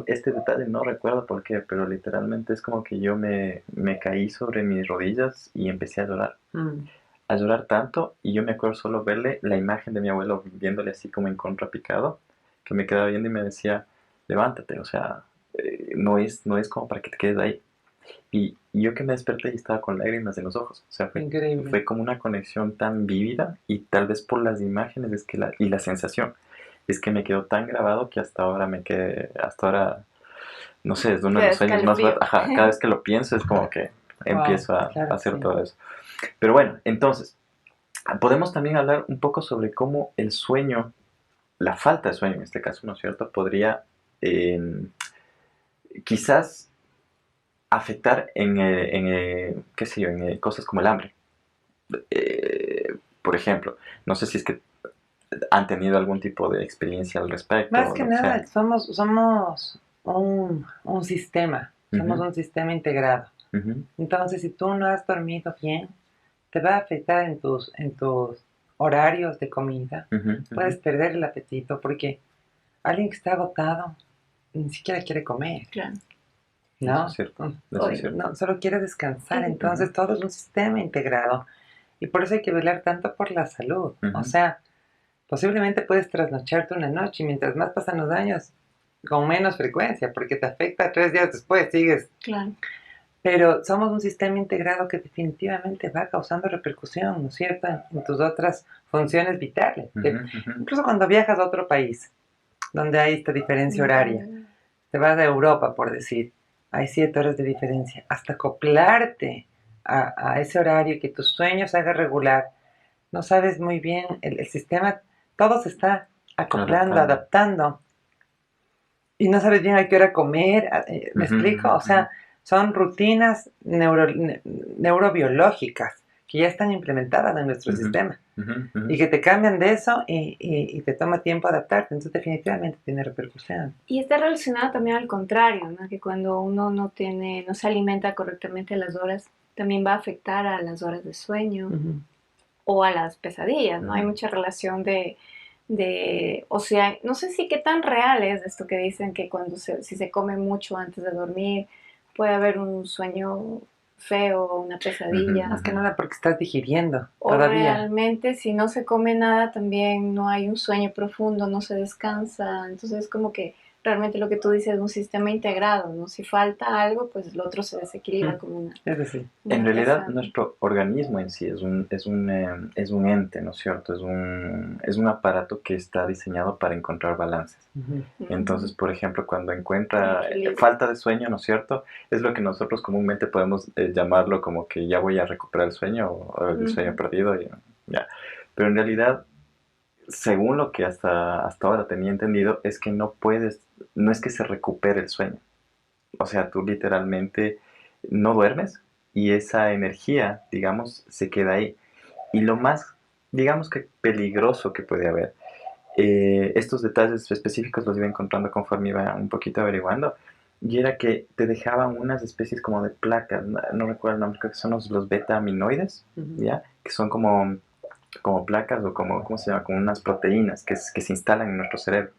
este detalle no recuerdo por qué, pero literalmente es como que yo me caí sobre mis rodillas y empecé a llorar tanto, y yo me acuerdo solo verle la imagen de mi abuelo viéndole así como en contra picado, que me quedaba viendo y me decía, levántate, o sea, no es como para que te quedes ahí. Y yo que me desperté y estaba con lágrimas en los ojos, o sea, Increíble. fue como una conexión tan vívida, y tal vez por las imágenes y la sensación, es que me quedó tan grabado que hasta ahora, no sé, es uno de los sueños más fuertes. Ajá, cada vez que lo pienso es como que empiezo a hacer sí. todo eso. Pero bueno, entonces, podemos también hablar un poco sobre cómo el sueño, la falta de sueño en este caso, ¿no es cierto?, podría quizás afectar qué sé yo, en cosas como el hambre. por ejemplo, no sé si es que han tenido algún tipo de experiencia al respecto. Más o que lo que nada, sea. somos un sistema, somos Ujú. un sistema integrado. Ujú, Entonces, si tú no has dormido bien, te va a afectar en tus horarios de comida. ujú, ujú. Puedes perder el apetito porque alguien que está agotado ni siquiera quiere comer, Claro. ¿no? Eso es cierto, eso es cierto. No, solo quiere descansar. Ujú. Entonces, todo es un sistema integrado. Y por eso hay que velar tanto por la salud. Ujú. O sea, posiblemente puedes trasnocharte una noche y mientras más pasan los años, con menos frecuencia, porque te afecta 3 días después, sigues. Claro. Pero somos un sistema integrado que definitivamente va causando repercusión, ¿no es cierto?, en tus otras funciones vitales. Ujú, ujú. Incluso cuando viajas a otro país, donde hay esta diferencia horaria, te vas a Europa, por decir, hay 7 horas de diferencia. Hasta acoplarte a ese horario y que tu sueño se haga regular, no sabes muy bien, el sistema, todo se está acoplando, adaptando, y no sabes bien a qué hora comer, ¿me Ujú, explico? O sea, son rutinas neurobiológicas que ya están implementadas en nuestro Ujú. sistema Ujú, ujú. y que te cambian de eso y te toma tiempo adaptarte, entonces definitivamente tiene repercusión. Y está relacionado también al contrario, ¿no? Que cuando uno no se alimenta correctamente a las horas, también va a afectar a las horas de sueño Ujú. o a las pesadillas, ¿no? Hay Ujú. mucha relación o sea, no sé si qué tan real es esto que dicen que si se come mucho antes de dormir, puede haber un sueño feo, una pesadilla. Más que nada porque estás digiriendo O todavía. realmente si no se come nada también no hay un sueño profundo, no se descansa. Entonces es como que realmente lo que tú dices es un sistema integrado, ¿no? Si falta algo, pues lo otro se desequilibra como una... Es decir, En una realidad, pieza. nuestro organismo en sí es un ente, ¿no es cierto? Es un aparato que está diseñado para encontrar balances. Entonces, por ejemplo, cuando encuentra Equilibrio. falta de sueño, ¿no es cierto? Es lo que nosotros comúnmente podemos llamarlo como que ya voy a recuperar el sueño o el sueño Ujú. perdido. Ya. Pero en realidad, según lo que hasta ahora tenía entendido, es que no es que se recupere el sueño. O sea, tú literalmente no duermes y esa energía, digamos, se queda ahí. Y lo más, digamos que peligroso que puede haber, estos detalles específicos los iba encontrando conforme iba un poquito averiguando, y era que te dejaban unas especies como de placas, no recuerdo el nombre, creo que son los beta-aminoides, ¿ya? Que son como placas o como, ¿cómo se llama? Como unas proteínas que se instalan en nuestro cerebro.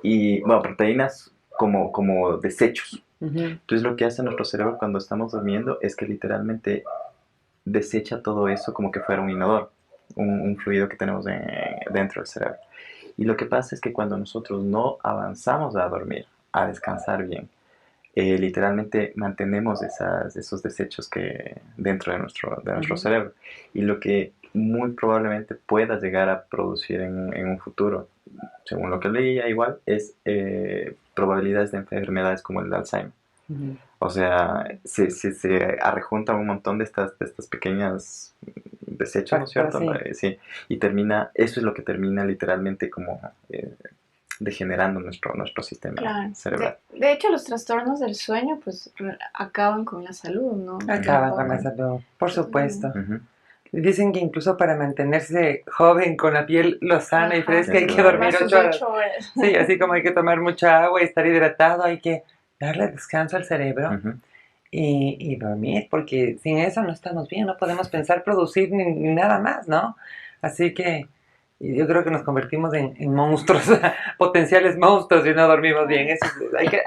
Y, bueno, proteínas como desechos. Entonces lo que hace nuestro cerebro cuando estamos durmiendo es que literalmente desecha todo eso como que fuera un inodoro, un fluido que tenemos dentro del cerebro. Y lo que pasa es que cuando nosotros no avanzamos a dormir, a descansar bien, literalmente mantenemos esos desechos dentro de nuestro cerebro. Y lo que muy probablemente pueda llegar a producir en un futuro, según lo que leía igual, es probabilidades de enfermedades como el Alzheimer. O sea, se arrejuntan un montón de estas pequeñas desechos, ¿no es cierto? Sí. Sí, y eso es lo que termina literalmente como degenerando nuestro sistema Claro. cerebral. De hecho, los trastornos del sueño pues acaban con la salud, ¿no? Acaban con la salud, por supuesto. Ujú. Dicen que incluso para mantenerse joven, con la piel lozana y Ajá. fresca, hay que Claro. dormir Más sus 8 horas. 8 horas. Sí, así como hay que tomar mucha agua y estar hidratado, hay que darle descanso al cerebro Ujú. y dormir, porque sin eso no estamos bien, no podemos pensar, producir ni nada más, ¿no? Así que yo creo que nos convertimos en monstruos, potenciales monstruos, si no dormimos bien.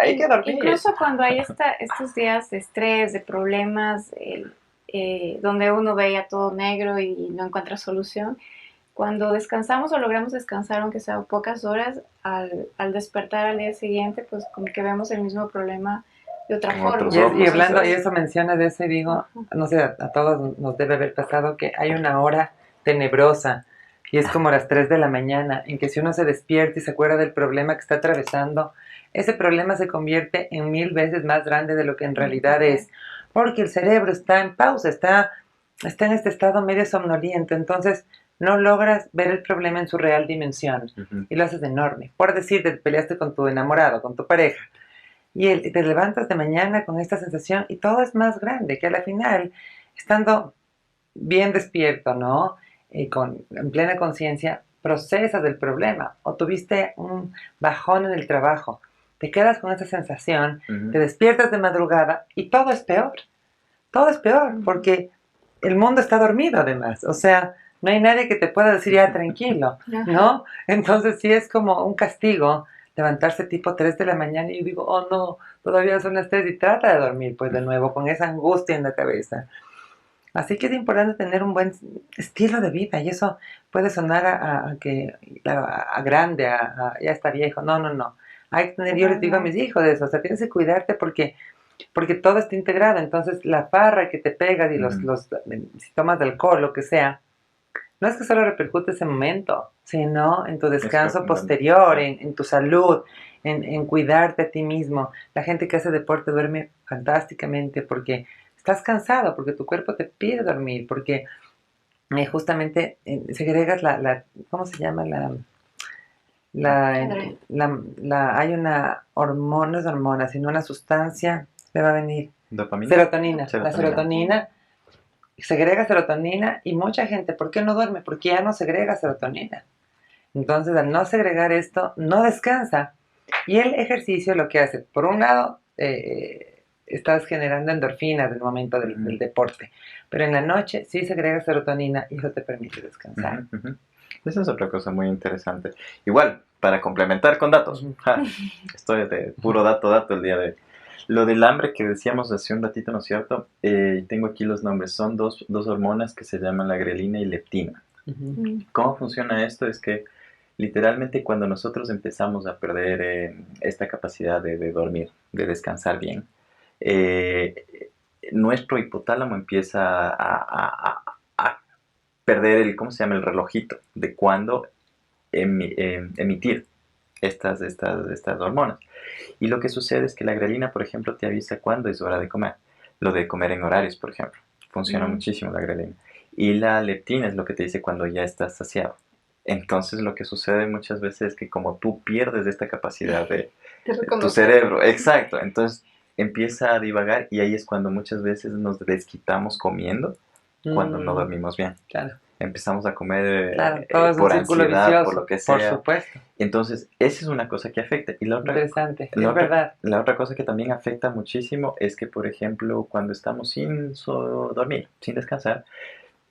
Hay que dormir. Incluso cuando hay estos días de estrés, de problemas, donde uno veía todo negro y no encuentra solución, cuando descansamos o logramos descansar, aunque sea pocas horas, al despertar al día siguiente, pues como que vemos el mismo problema de otra Con forma. otros Y ojos, hablando, o sea. y eso mencionas de eso, y digo, no sé, a todos nos debe haber pasado que hay una hora tenebrosa, y es como las 3 de la mañana, en que si uno se despierta y se acuerda del problema que está atravesando, ese problema se convierte en 1000 veces más grande de lo que en realidad es, porque el cerebro está en pausa, está en este estado medio somnoliento, entonces no logras ver el problema en su real dimensión, Ujú. y lo haces enorme. Por decir, te peleaste con tu enamorado, con tu pareja, y te levantas de mañana con esta sensación y todo es más grande, que a la final, estando bien despierto, ¿no? en plena conciencia, procesas el problema o tuviste un bajón en el trabajo, te quedas con esa sensación, te despiertas de madrugada y todo es peor. Todo es peor porque el mundo está dormido además. O sea, no hay nadie que te pueda decir ya tranquilo, ¿no? Entonces sí es como un castigo levantarse tipo 3 de la mañana y yo digo, oh no, todavía son las 3 y trata de dormir pues de nuevo con esa angustia en la cabeza. Así que es importante tener un buen estilo de vida y eso puede sonar a grande, ya está viejo. No, no, no. Hay que tener, yo les digo a mis hijos eso, o sea, tienes que cuidarte porque todo está integrado. Entonces la farra que te pegas y si tomas de alcohol, lo que sea, no es que solo repercute ese momento, sino en tu descanso posterior, en tu salud, en cuidarte a ti mismo. La gente que hace deporte duerme fantásticamente porque estás cansado, porque tu cuerpo te pide dormir, porque justamente segregas ¿cómo se llama? Hay una hormona, no es hormona, sino una sustancia, me va a venir. ¿Dopamina? Serotonina. La serotonina, segrega serotonina y mucha gente, ¿por qué no duerme? Porque ya no segrega serotonina. Entonces, al no segregar esto, no descansa. Y el ejercicio lo que hace, por un lado, estás generando endorfinas en el momento del deporte, pero en la noche sí segrega serotonina y eso te permite descansar. Esa es otra cosa muy interesante. Igual, para complementar con datos. Estoy de puro dato el día de hoy. Lo del hambre que decíamos hace un ratito, ¿no es cierto? Tengo aquí los nombres. Son dos hormonas que se llaman la grelina y leptina. ¿Cómo funciona esto? Es que literalmente cuando nosotros empezamos a perder esta capacidad de dormir, de descansar bien, nuestro hipotálamo empieza a perder ¿cómo se llama? El relojito de cuándo emitir estas hormonas. Y lo que sucede es que la grelina, por ejemplo, te avisa cuándo es hora de comer. Lo de comer en horarios, por ejemplo. Funciona muchísimo la grelina. Y la leptina es lo que te dice cuando ya estás saciado. Entonces lo que sucede muchas veces es que como tú pierdes esta capacidad de tu cerebro, exacto, entonces empieza a divagar y ahí es cuando muchas veces nos desquitamos comiendo cuando no dormimos bien. Claro. Empezamos a comer por ansiedad, vicioso, por lo que sea. Por supuesto. Entonces, esa es una cosa que afecta. Y la otra, interesante, es verdad. La otra cosa que también afecta muchísimo es que, por ejemplo, cuando estamos sin dormir, sin descansar,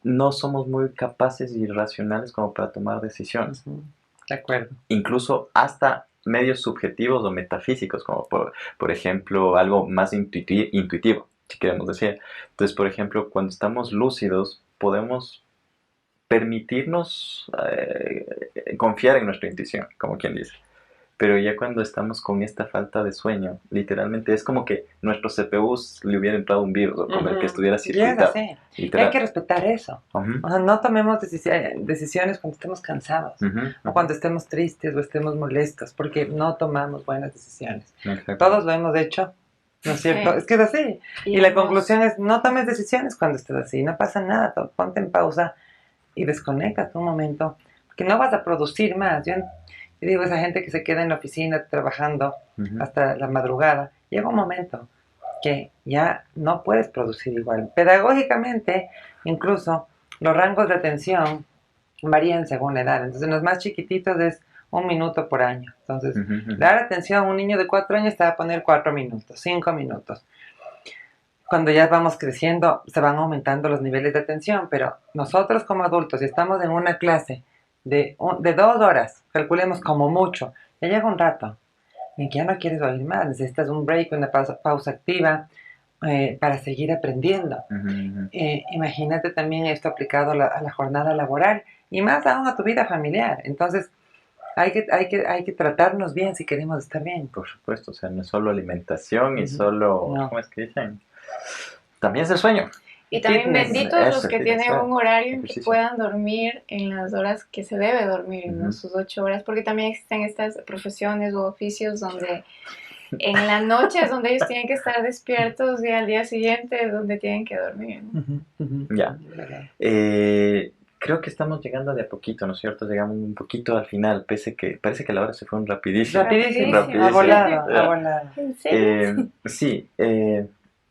no somos muy capaces y racionales como para tomar decisiones. De acuerdo. Incluso hasta medios subjetivos o metafísicos, como por ejemplo algo más intuitivo, si queremos decir. Entonces, por ejemplo, cuando estamos lúcidos, podemos permitirnos confiar en nuestra intuición, como quien dice. Pero ya cuando estamos con esta falta de sueño, literalmente es como que nuestro CPUs le hubiera entrado un virus o como el que estuviera circuitado. Y hay que respetar eso. O sea, no tomemos decisiones cuando estemos cansados o cuando estemos tristes o estemos molestos, porque no tomamos buenas decisiones. Todos lo hemos hecho, ¿no es cierto? Es que es así. Y la conclusión es, no tomes decisiones cuando estés así, no pasa nada, ponte en pausa y desconectas un momento, porque no vas a producir más. Yo digo, esa gente que se queda en la oficina trabajando hasta la madrugada, llega un momento que ya no puedes producir igual. Pedagógicamente, incluso, los rangos de atención varían según la edad. Entonces, los más chiquititos es 1 minuto por año. Entonces, dar atención a un niño de 4 años te va a poner 4 minutos, 5 minutos. Cuando ya vamos creciendo, se van aumentando los niveles de atención, pero nosotros como adultos, si estamos en una clase de 2 horas, calculemos como mucho, ya llega un rato en que ya no quieres oír más, necesitas un break, una pausa activa para seguir aprendiendo. Imagínate también esto aplicado a la jornada laboral y más aún a tu vida familiar. Entonces, hay que tratarnos bien si queremos estar bien. Por supuesto, o sea, no es solo alimentación y solo, ¿cómo es que dicen? También es el sueño. Y también benditos los que tienen un horario en que ejercicio. puedan dormir en las horas que se debe dormir, ¿no? Sus 8 horas, porque también existen estas profesiones u oficios donde en la noche es donde ellos tienen que estar despiertos y al día siguiente es donde tienen que dormir, ¿no? Ya. Creo que estamos llegando de a poquito, ¿no es cierto? Llegamos un poquito al final, parece que la hora se fue rapidísimo. Rapidísimo. Ha volado. ¿En serio? Sí,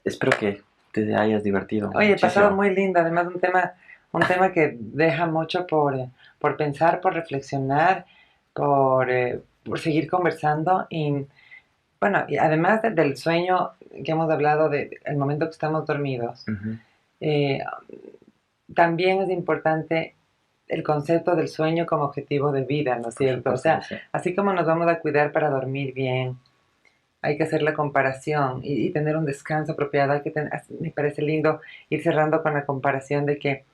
espero que te hayas divertido. Oye, muchísimo. pasado muy lindo, además un tema un tema que deja mucho por pensar, por reflexionar, por seguir conversando y bueno, y además del sueño que hemos hablado del momento que estamos dormidos, también es importante el concepto del sueño como objetivo de vida, ¿no es cierto? O sea, así como nos vamos a cuidar para dormir bien, hay que hacer la comparación y tener un descanso apropiado. Me parece lindo ir cerrando con la comparación de que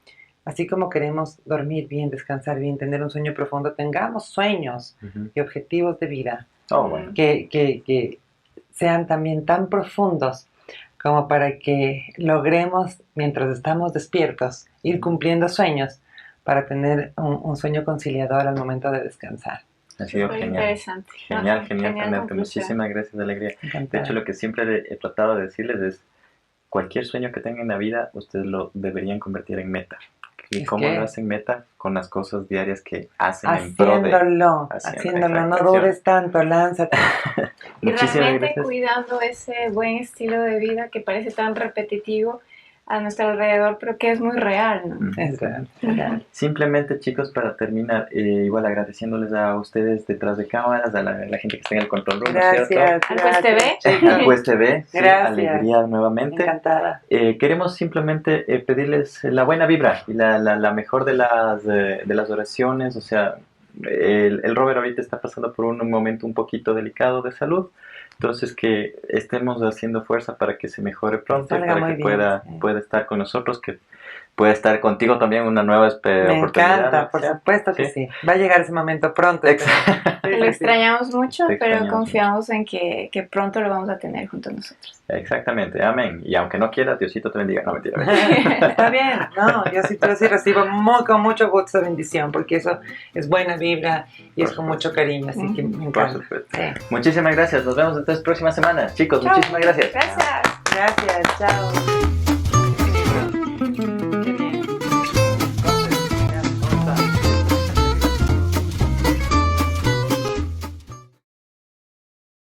así como queremos dormir bien, descansar bien, tener un sueño profundo, tengamos sueños y objetivos de vida que sean también tan profundos como para que logremos, mientras estamos despiertos, ir cumpliendo sueños para tener un sueño conciliador al momento de descansar. Ha sido Muy genial. interesante. Genial, Ajá, genial tenerte. conclusión. Muchísimas gracias, Alegría. Encantada. De hecho, lo que siempre he tratado de decirles es, cualquier sueño que tengan en la vida, ustedes lo deberían convertir en meta. ¿Y cómo lo hacen meta? Con las cosas diarias que hacen en pro de... Haciéndolo, no dudes tanto, lánzate. Y Muchísimas realmente gracias. cuidando ese buen estilo de vida que parece tan repetitivo a nuestro alrededor, pero que es muy real, ¿no? Es real. Simplemente, chicos, para terminar, igual agradeciéndoles a ustedes detrás de cámaras, a la gente que está en el control room, ¿no es cierto? Al Pues TV. chicos. Al Pues TV, sí, Gracias. Alegría nuevamente. Encantada. Queremos simplemente pedirles la buena vibra y la mejor de las oraciones. O sea, el Robert ahorita está pasando por un momento un poquito delicado de salud. Entonces que estemos haciendo fuerza para que se mejore pronto, Salga para muy que bien, pueda estar con nosotros, que pueda estar contigo también una nueva Me oportunidad. encanta, por supuesto que sí. Va a llegar ese momento pronto. Lo extrañamos mucho, Te pero extrañamos confiamos en que pronto lo vamos a tener junto a nosotros. Exactamente, amén. Y aunque no quieras, Diosito te bendiga. No, mentira. Está bien, no, yo sí recibo con mucho gusto esa bendición, porque eso es buena vibra y es con mucho cariño, así que me Por encanta. supuesto. Sí. Muchísimas gracias. Nos vemos entonces próxima semana. Chicos, muchísimas gracias. Gracias. Gracias, chao.